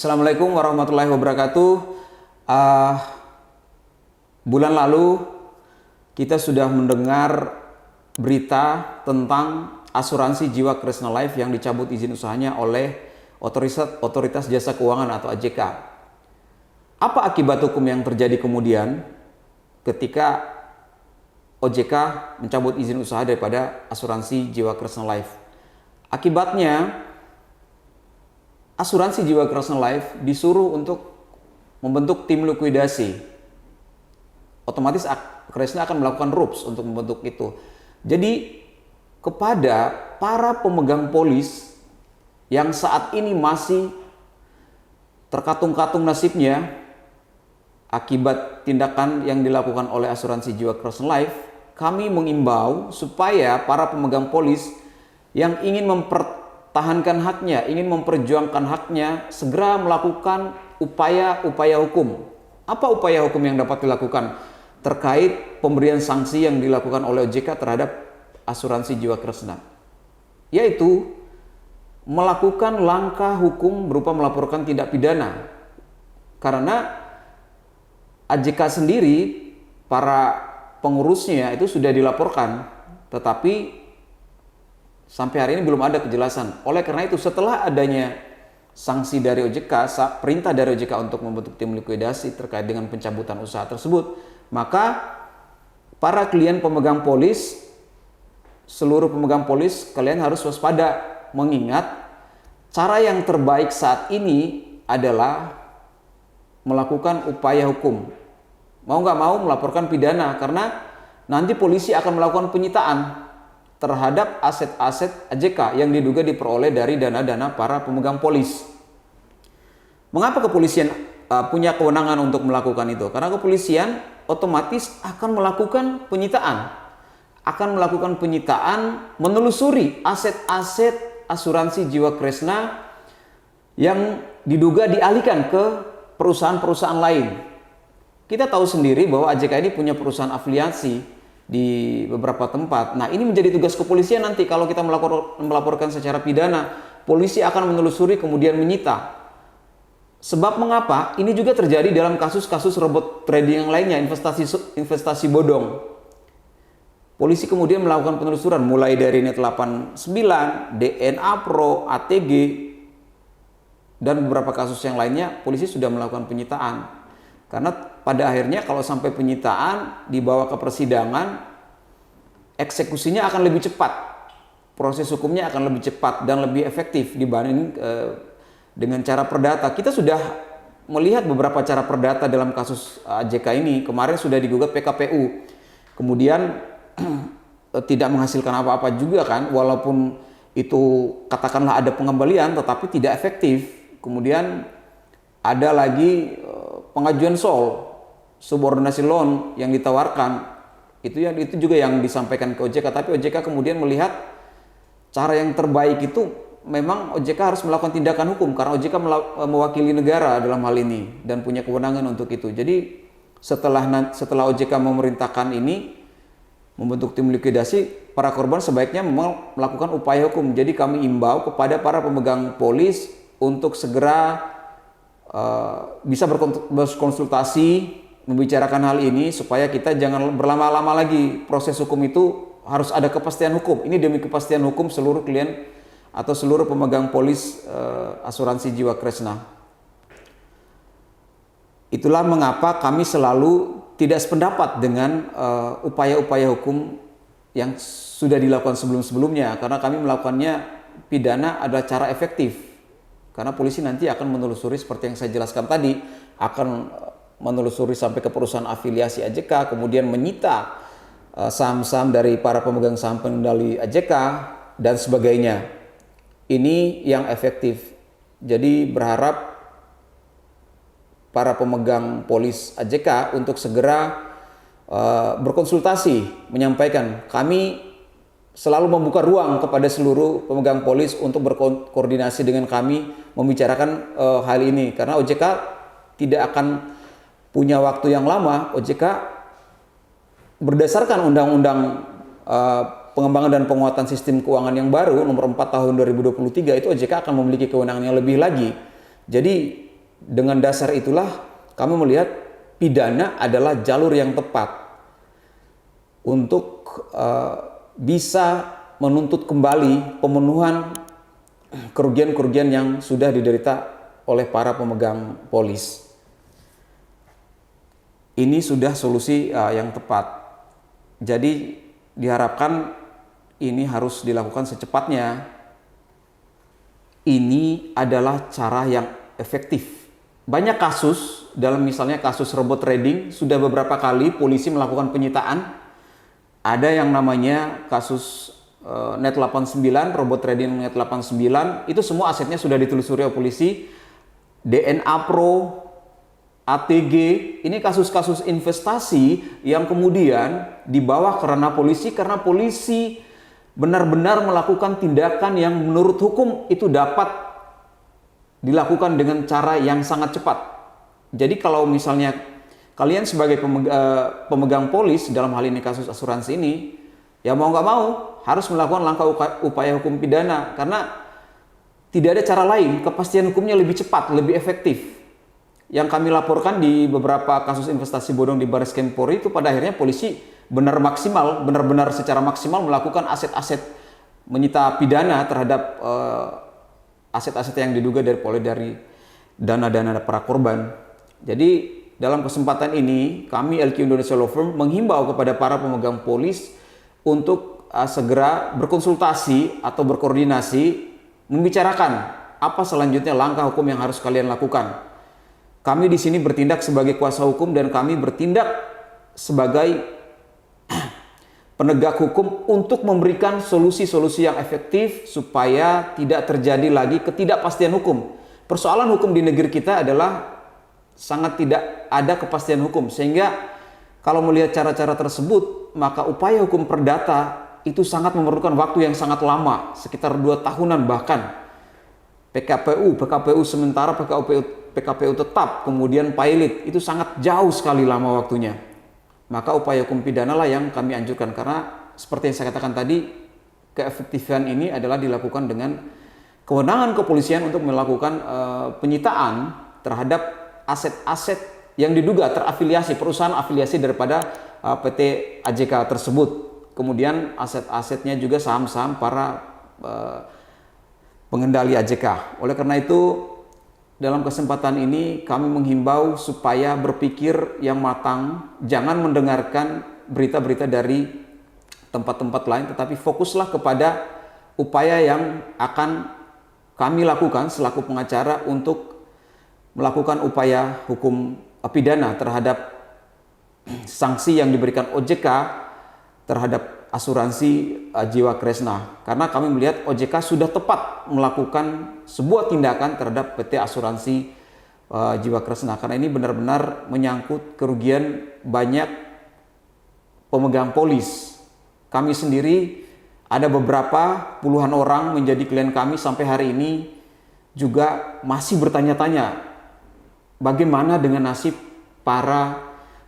Assalamualaikum warahmatullahi wabarakatuh. Uh, Bulan lalu kita sudah mendengar berita tentang asuransi jiwa Kresna Life yang dicabut izin usahanya oleh Otoritas Jasa Keuangan atau OJK. Apa akibat hukum yang terjadi kemudian ketika OJK mencabut izin usaha daripada asuransi jiwa Kresna Life? Akibatnya asuransi jiwa Kresna Life disuruh untuk membentuk tim likuidasi. Otomatis Kresna akan melakukan RUPS untuk membentuk itu. Jadi kepada para pemegang polis yang saat ini masih terkatung-katung nasibnya akibat tindakan yang dilakukan oleh asuransi jiwa Kresna Life, kami mengimbau supaya para pemegang polis yang ingin mempertahankan haknya, ingin memperjuangkan haknya, segera melakukan upaya-upaya hukum. Apa upaya hukum yang dapat dilakukan terkait pemberian sanksi yang dilakukan oleh OJK terhadap asuransi jiwa Kresna? Yaitu melakukan langkah hukum berupa melaporkan tindak pidana. Karena OJK sendiri, para pengurusnya itu sudah dilaporkan, tetapi sampai hari ini belum ada kejelasan. Oleh karena itu, setelah adanya sanksi dari OJK, perintah dari OJK untuk membentuk tim likuidasi terkait dengan pencabutan usaha tersebut, maka para klien pemegang polis, seluruh pemegang polis, kalian harus waspada, mengingat cara yang terbaik saat ini adalah melakukan upaya hukum. Mau nggak mau melaporkan pidana, karena nanti polisi akan melakukan penyitaan terhadap aset-aset OJK yang diduga diperoleh dari dana-dana para pemegang polis. Mengapa kepolisian punya kewenangan untuk melakukan itu? Karena kepolisian otomatis akan melakukan penyitaan. Menelusuri aset-aset asuransi jiwa Kresna yang diduga dialihkan ke perusahaan-perusahaan lain. Kita tahu sendiri bahwa OJK ini punya perusahaan afiliasi di beberapa tempat. Nah, ini menjadi tugas kepolisian nanti. Kalau kita melaporkan secara pidana, polisi akan menelusuri kemudian menyita. Sebab mengapa? Ini juga terjadi dalam kasus-kasus robot trading yang lainnya, investasi bodong. Polisi kemudian melakukan penelusuran mulai dari Net89, DNA Pro, ATG, dan beberapa kasus yang lainnya. Polisi sudah melakukan penyitaan. Karena pada akhirnya kalau sampai penyitaan dibawa ke persidangan, eksekusinya akan lebih cepat, proses hukumnya akan lebih cepat dan lebih efektif dibanding dengan cara perdata. Kita sudah melihat beberapa cara perdata dalam kasus OJK ini. Kemarin sudah digugat PKPU, kemudian tidak menghasilkan apa-apa juga kan, walaupun itu katakanlah ada pengembalian tetapi tidak efektif. Kemudian ada lagi pengajuan subordinasi loan yang ditawarkan, itu juga yang disampaikan ke OJK, tapi OJK kemudian melihat cara yang terbaik itu memang OJK harus melakukan tindakan hukum karena OJK mewakili negara dalam hal ini dan punya kewenangan untuk itu. Jadi setelah OJK memerintahkan ini membentuk tim likuidasi, para korban sebaiknya memang melakukan upaya hukum. Jadi kami imbau kepada para pemegang polis untuk segera bisa berkonsultasi, membicarakan hal ini supaya kita jangan berlama-lama lagi. Proses hukum itu harus ada kepastian hukum. Ini demi kepastian hukum seluruh klien atau seluruh pemegang polis asuransi jiwa Kresna. Itulah mengapa kami selalu tidak sependapat dengan upaya-upaya hukum yang sudah dilakukan sebelum-sebelumnya, karena kami melakukannya pidana adalah cara efektif. Karena polisi nanti akan menelusuri seperti yang saya jelaskan tadi, akan menelusuri sampai ke perusahaan afiliasi OJK, kemudian menyita saham-saham dari para pemegang saham pengendali OJK dan sebagainya. Ini yang efektif. Jadi berharap para pemegang polis OJK untuk segera berkonsultasi, menyampaikan. Kami selalu membuka ruang kepada seluruh pemegang polis untuk berkoordinasi dengan kami, membicarakan hal ini. Karena OJK tidak akan punya waktu yang lama. OJK berdasarkan Undang-Undang Pengembangan dan Penguatan Sistem Keuangan yang baru nomor 4 tahun 2023, itu OJK akan memiliki kewenangan yang lebih lagi. Jadi Dengan dasar itulah kami melihat pidana adalah jalur yang tepat untuk bisa menuntut kembali pemenuhan kerugian-kerugian yang sudah diderita oleh para pemegang polis. Ini sudah solusi yang tepat. Jadi diharapkan ini harus dilakukan secepatnya. Ini adalah cara yang efektif. Banyak kasus, dalam misalnya kasus robot trading, sudah beberapa kali polisi melakukan penyitaan. Ada yang namanya kasus Net 89, robot trading Net 89, itu semua asetnya sudah ditelusuri oleh polisi. DNA Pro, ATG, ini kasus-kasus investasi yang kemudian dibawa ke ranah polisi karena polisi benar-benar melakukan tindakan yang menurut hukum itu dapat dilakukan dengan cara yang sangat cepat. Jadi kalau misalnya kalian sebagai pemegang polis dalam hal ini kasus asuransi ini, ya mau nggak mau harus melakukan langkah upaya hukum pidana karena tidak ada cara lain, kepastian hukumnya lebih cepat, lebih efektif. Yang kami laporkan di beberapa kasus investasi bodong di Baris Krim Polri itu pada akhirnya polisi benar-benar secara maksimal melakukan aset-aset menyita pidana terhadap aset-aset yang diduga dari dana-dana para korban. Jadi dalam kesempatan ini kami LQ Indonesia Law Firm menghimbau kepada para pemegang polis untuk segera berkonsultasi atau berkoordinasi membicarakan apa selanjutnya langkah hukum yang harus kalian lakukan. Kami di sini bertindak sebagai kuasa hukum dan kami bertindak sebagai penegak hukum untuk memberikan solusi-solusi yang efektif supaya tidak terjadi lagi ketidakpastian hukum. Persoalan hukum di negeri kita adalah sangat tidak ada kepastian hukum, sehingga kalau melihat cara-cara tersebut maka upaya hukum perdata itu sangat memerlukan waktu yang sangat lama, sekitar 2 tahunan bahkan. PKPU sementara, PKPU tetap, kemudian pilot, itu sangat jauh sekali lama waktunya. Maka upaya hukum pidana lah yang kami anjurkan karena seperti yang saya katakan tadi, keefektifan ini adalah dilakukan dengan kewenangan kepolisian untuk melakukan penyitaan terhadap aset-aset yang diduga terafiliasi, perusahaan afiliasi daripada PT AJK tersebut. Kemudian aset-asetnya juga saham-saham para pengendali AJK. Oleh karena itu, dalam kesempatan ini kami menghimbau supaya berpikir yang matang, jangan mendengarkan berita-berita dari tempat-tempat lain, tetapi fokuslah kepada upaya yang akan kami lakukan selaku pengacara untuk melakukan upaya hukum pidana terhadap sanksi yang diberikan OJK terhadap asuransi Jiwa Kresna. Karena kami melihat OJK sudah tepat melakukan sebuah tindakan terhadap PT Asuransi Jiwa Kresna. Karena ini benar-benar menyangkut kerugian banyak pemegang polis. Kami sendiri ada beberapa puluhan orang menjadi klien kami sampai hari ini juga masih bertanya-tanya bagaimana dengan nasib para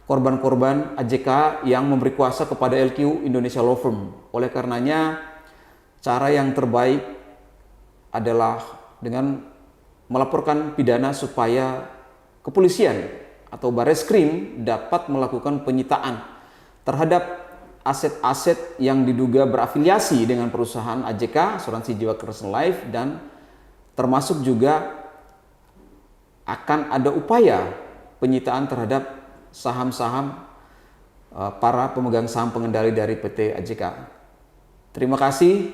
korban-korban AJK yang memberi kuasa kepada LQ Indonesia Law Firm. Oleh karenanya, cara yang terbaik adalah dengan melaporkan pidana supaya kepolisian atau Bareskrim dapat melakukan penyitaan terhadap aset-aset yang diduga berafiliasi dengan perusahaan AJK, Asuransi Jiwa Kresna Life, dan termasuk juga akan ada upaya penyitaan terhadap saham-saham para pemegang saham pengendali dari PT AJK. Terima kasih.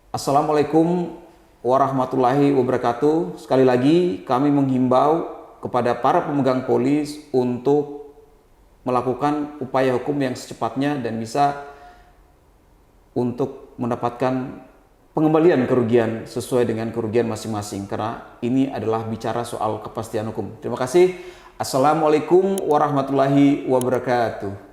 Assalamualaikum warahmatullahi wabarakatuh. Sekali lagi kami menghimbau kepada para pemegang polis untuk melakukan upaya hukum yang secepatnya dan bisa untuk mendapatkan pengembalian kerugian sesuai dengan kerugian masing-masing, karena ini adalah bicara soal kepastian hukum. Terima kasih. Assalamualaikum warahmatullahi wabarakatuh.